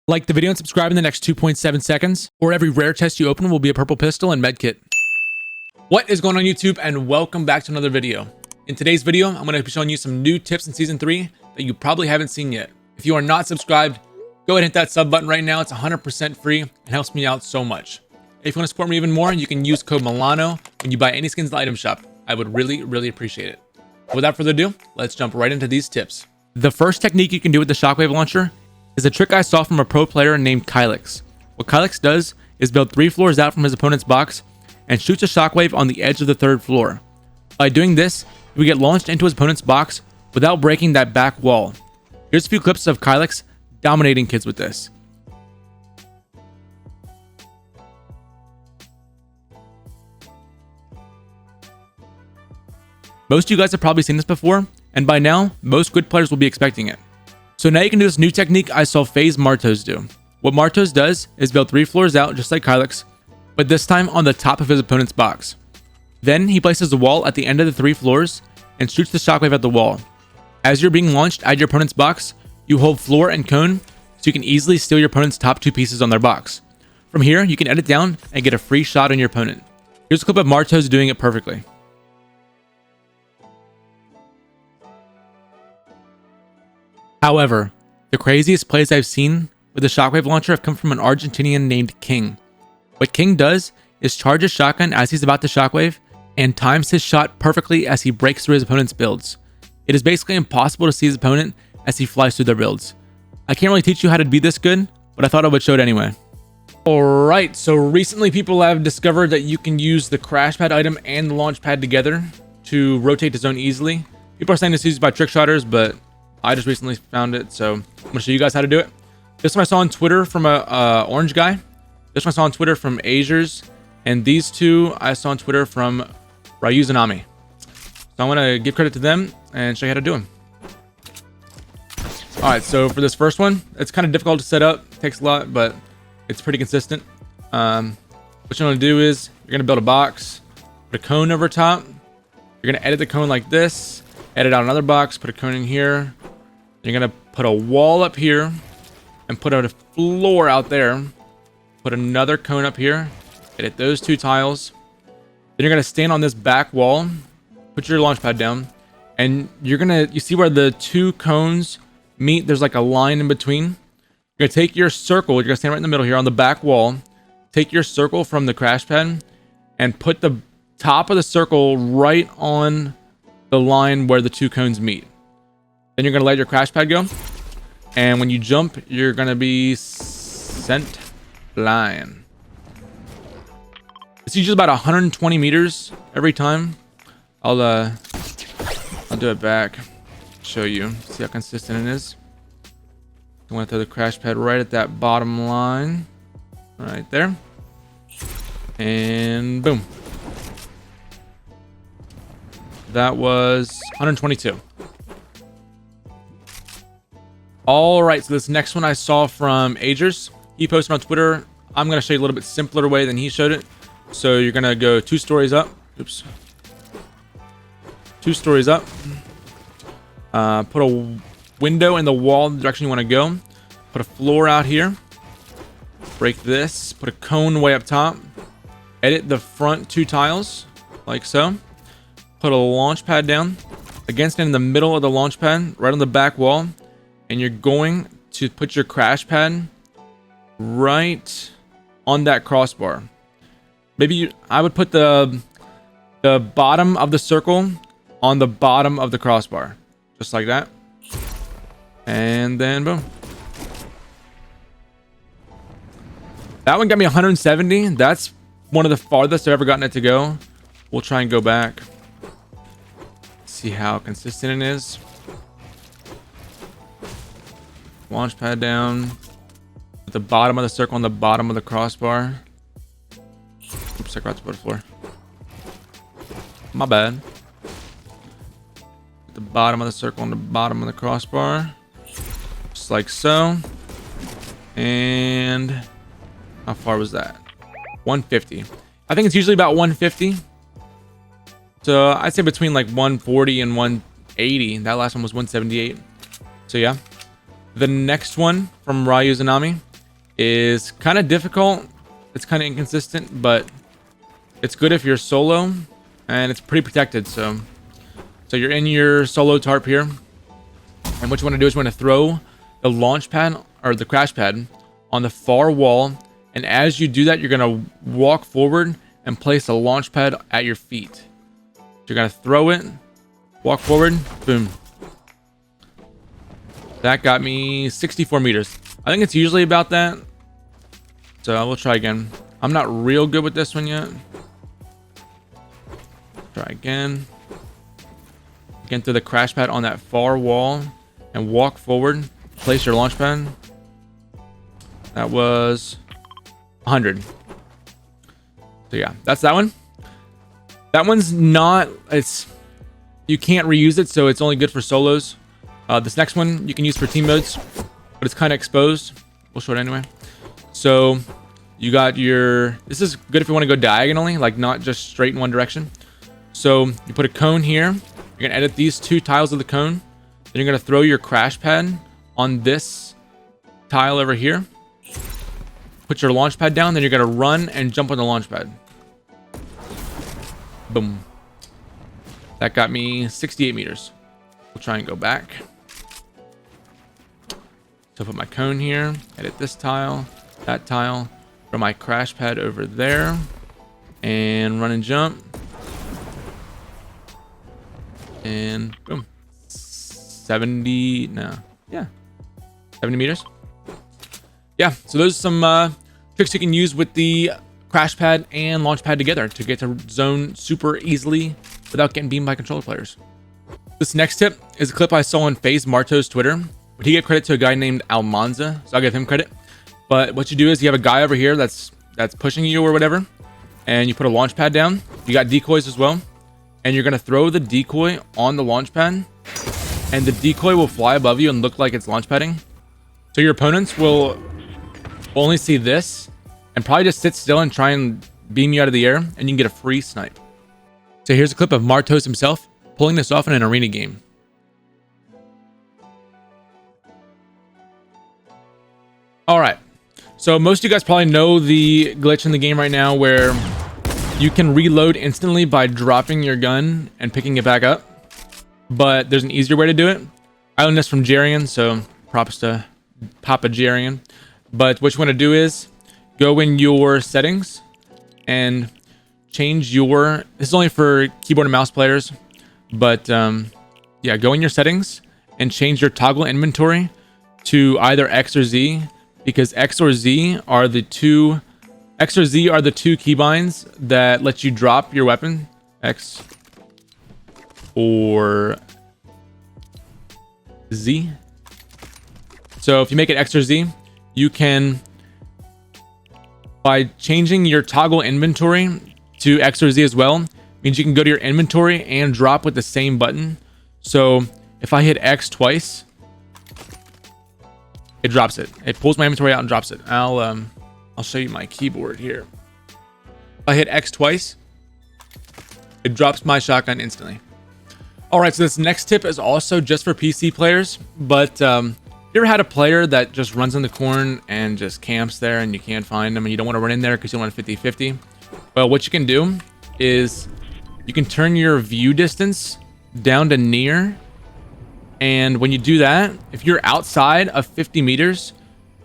Like the video and subscribe in the next 2.7 seconds, or every rare chest you open will be a purple pistol and medkit. What is going on YouTube, and welcome back to another video. In today's video, I'm going to be showing you some new tips in Season 3 that you probably haven't seen yet. If you are not subscribed, go ahead and hit that sub button right now. It's 100% free and helps me out so much. If you want to support me even more, you can use code Milano when you buy any skins in the item shop. I would really appreciate it. Without further ado, let's jump right into these tips. The first technique you can do with the Shockwave Launcher is a trick I saw from a pro player named Kylix. What Kylix does is build 3 floors out from his opponent's box and shoots a shockwave on the edge of the 3rd floor. By doing this, he would get launched into his opponent's box without breaking that back wall. Here's a few clips of Kylix dominating kids with this. Most of you guys have probably seen this before, and by now, most good players will be expecting it. So now you can do this new technique I saw FaZe martoz do. What martoz does is build 3 floors out just like Kylix, but this time on the top of his opponent's box. Then he places a wall at the end of the 3 floors and shoots the shockwave at the wall. As you're being launched at your opponent's box, you hold floor and cone so you can easily steal your opponent's top 2 pieces on their box. From here, you can edit down and get a free shot on your opponent. Here's a clip of martoz doing it perfectly. However, the craziest plays I've seen with the Shockwave Launcher have come from an Argentinian named King. What King does is charge his shotgun as he's about to shockwave and times his shot perfectly as he breaks through his opponent's builds. It is basically impossible to see his opponent as he flies through their builds. I can't really teach you how to be this good, but I thought I would show it anyway. Alright, so recently people have discovered that you can use the crash pad item and the launch pad together to rotate the zone easily. People are saying this is used by trick shotters, but I just recently found it, so I'm going to show you guys how to do it. This one I saw on Twitter from a orange guy. This one I saw on Twitter from Azers. And these two I saw on Twitter from Ryuzanami. So I'm going to give credit to them and show you how to do them. Alright, so for this first one, it's kind of difficult to set up. It takes a lot, but it's pretty consistent. What you're going to do is you're going to build a box, put a cone over top. You're going to edit the cone like this. Edit out another box, put a cone in here. You're going to put a wall up here and put out a floor out there. Put another cone up here. Edit those 2 tiles. Then you're going to stand on this back wall. Put your launch pad down. And you're going to, you see where the 2 cones meet? There's like a line in between. You're going to take your circle. You're going to stand right in the middle here on the back wall. Take your circle from the crash pad and put the top of the circle right on the line where the 2 cones meet. Then you're going to let your crash pad go. And when you jump, you're going to be sent flying. It's usually about 120 meters every time. I'll do it back. Show you. See how consistent it is. I want to throw the crash pad right at that bottom line. Right there. And boom. That was 122. All right, so this next one I saw from Agers. He posted on Twitter. I'm going to show you a little bit simpler way than he showed it. So you're going to go 2 stories up. Oops. 2 stories up. Put a window in the wall in the direction you want to go. Put a floor out here. Break this. Put a cone way up top. Edit the front 2 tiles like so. Put a launch pad down. Again, stand in the middle of the launch pad, right on the back wall. And you're going to put your crash pad right on that crossbar. Maybe I would put the bottom of the circle on the bottom of the crossbar. Just like that. And then boom. That one got me 170. That's one of the farthest I've ever gotten it to go. We'll try and go back. See how consistent it is. Launch pad down. At the bottom of the circle on the bottom of the crossbar. Oops, I forgot to put a floor. My bad. At the bottom of the circle on the bottom of the crossbar. Just like so. And how far was that? 150. I think it's usually about 150. So I'd say between like 140 and 180. That last one was 178. So yeah. The next one from Ryuzanami is kind of difficult. It's kind of inconsistent, but it's good if you're solo, and it's pretty protected. So you're in your solo tarp here, and what you want to do is you want to throw the launch pad or the crash pad on the far wall, and as you do that, you're gonna walk forward and place a launch pad at your feet. You're gonna throw it, walk forward, boom. That got me 64 meters. I think it's usually about that. So I will try again. I'm not real good with this one yet. Try again. Again through the crash pad on that far wall and walk forward. Place your launch pad. That was 100. So yeah, that's that one. That one's not, you can't reuse it, so it's only good for solos. This next one you can use for team modes, but it's kind of exposed. We'll show it anyway. So you got this is good if you want to go diagonally, like not just straight in one direction. So you put a cone here. You're gonna edit these 2 tiles of the cone. Then you're gonna throw your crash pad on this tile over here. Put your launch pad down. Then you're gonna run and jump on the launch pad. Boom. That got me 68 meters. We'll try and go back. So put my cone here, edit this tile, that tile, throw my crash pad over there, and run and jump. And boom. 70 meters. Yeah, so those are some tricks you can use with the crash pad and launch pad together to get to zone super easily without getting beamed by controller players. This next tip is a clip I saw on FaZe Marto's Twitter, but he gave credit to a guy named Almanza, so I'll give him credit. But what you do is you have a guy over here that's pushing you or whatever, and you put a launch pad down. You got decoys as well, and you're gonna throw the decoy on the launch pad, and the decoy will fly above you and look like it's launch padding. So your opponents will only see this and probably just sit still and try and beam you out of the air, and you can get a free snipe. So here's a clip of Martoz himself pulling this off in an arena game. All right, so most of you guys probably know the glitch in the game right now where you can reload instantly by dropping your gun and picking it back up, but there's an easier way to do it. I learned this from Jarian, so props to Papa Jarian. But what you want to do is go in your settings and change your, this is only for keyboard and mouse players, but yeah, go in your settings and change your toggle inventory to either X or Z, because X or Z are the two keybinds that let you drop your weapon. X or Z. So if you make it X or Z, you can, by changing your toggle inventory to X or Z as well, means you can go to your inventory and drop with the same button. So if I hit X twice, it drops it. It pulls my inventory out and drops it. I'll show you my keyboard here. If I hit X twice, it drops my shotgun instantly. All right, so this next tip is also just for PC players, but you ever had a player that just runs in the corner and just camps there and you can't find them and you don't want to run in there because you want a 50-50? Well, what you can do is you can turn your view distance down to near. And when you do that, if you're outside of 50 meters,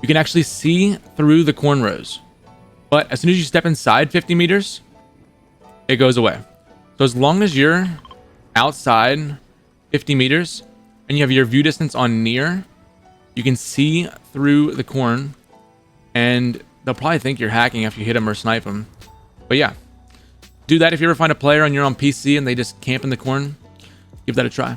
you can actually see through the cornrows. But as soon as you step inside 50 meters, it goes away. So as long as you're outside 50 meters and you have your view distance on near, you can see through the corn, and they'll probably think you're hacking after you hit them or snipe them. But yeah, do that if you ever find a player and you're on PC and they just camp in the corn. Give that a try.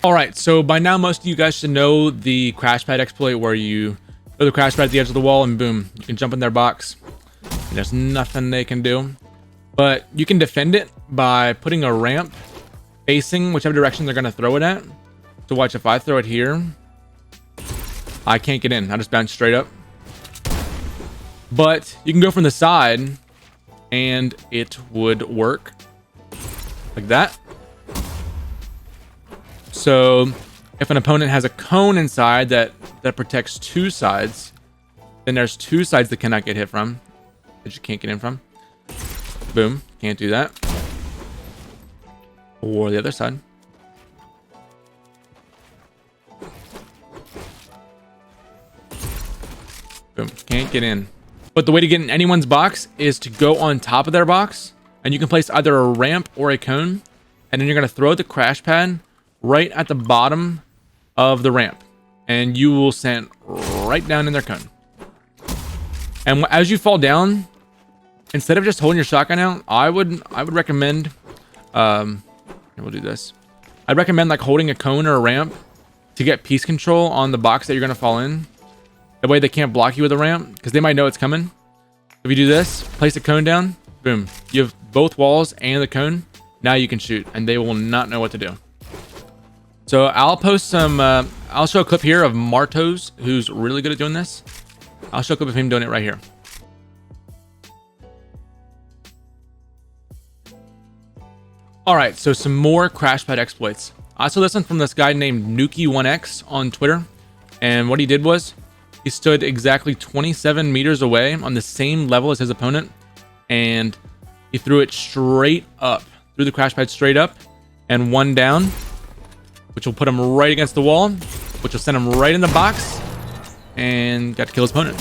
All right, so by now most of you guys should know the crash pad exploit, where you throw the crash pad at the edge of the wall and boom, you can jump in their box. And there's nothing they can do. But you can defend it by putting a ramp facing whichever direction they're gonna throw it at. So watch, if I throw it here, I can't get in. I just bounce straight up. But you can go from the side and it would work like that. So if an opponent has a cone inside that protects two sides, Then there's two sides that cannot get hit from, that you can't get in from. Boom, can't do that. Or the other side. Boom, can't get in. But the way to get in anyone's box is to go on top of their box, and you can place either a ramp or a cone, and then you're going to throw the crash pad right at the bottom of the ramp, and you will send right down in their cone. And as you fall down, instead of just holding your shotgun out, I would recommend, we'll do this. I'd recommend like holding a cone or a ramp to get piece control on the box that you're going to fall in. That way they can't block you with a ramp, because they might know it's coming. If you do this, place a cone down, boom. You have both walls and the cone. Now you can shoot, and they will not know what to do. So I'll post some, I'll show a clip here of Martoz, who's really good at doing this. I'll show a clip of him doing it right here. All right, so some more crash pad exploits. I saw this one from this guy named Nuki1x on Twitter. And what he did was, he stood exactly 27 meters away on the same level as his opponent, and he threw it straight up, threw the crash pad straight up, and one down, which will put him right against the wall, which will send him right in the box, and got to kill his opponent.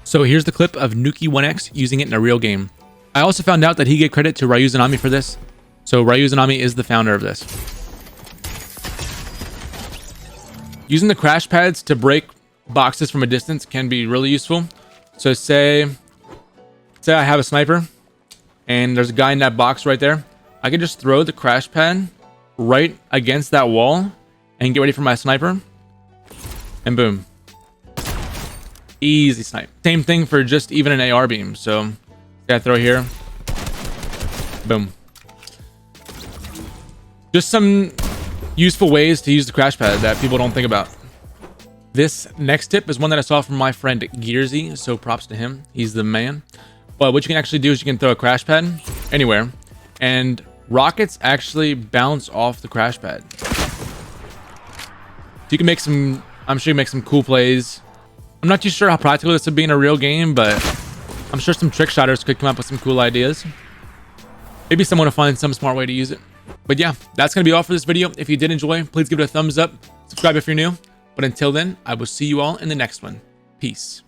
So here's the clip of Nuki1x using it in a real game. I also found out that he gave credit to Ryuzanami for this. So Ryuzanami is the founder of this. Using the crash pads to break boxes from a distance can be really useful. So say I have a sniper and there's a guy in that box right there. I can just throw the crash pad right against that wall and get ready for my sniper. And boom. Easy snipe. Same thing for just even an AR beam. So I throw here. Boom. Just some useful ways to use the crash pad that people don't think about. This next tip is one that I saw from my friend Gearsy, so props to him. He's the man. But what you can actually do is you can throw a crash pad anywhere, and rockets actually bounce off the crash pad. So you can make some, I'm sure you make some cool plays. I'm not too sure how practical this would be in a real game, but I'm sure some trick shotters could come up with some cool ideas. Maybe someone will find some smart way to use it. But yeah, that's going to be all for this video. If you did enjoy, please give it a thumbs up. Subscribe if you're new. But until then, I will see you all in the next one. Peace.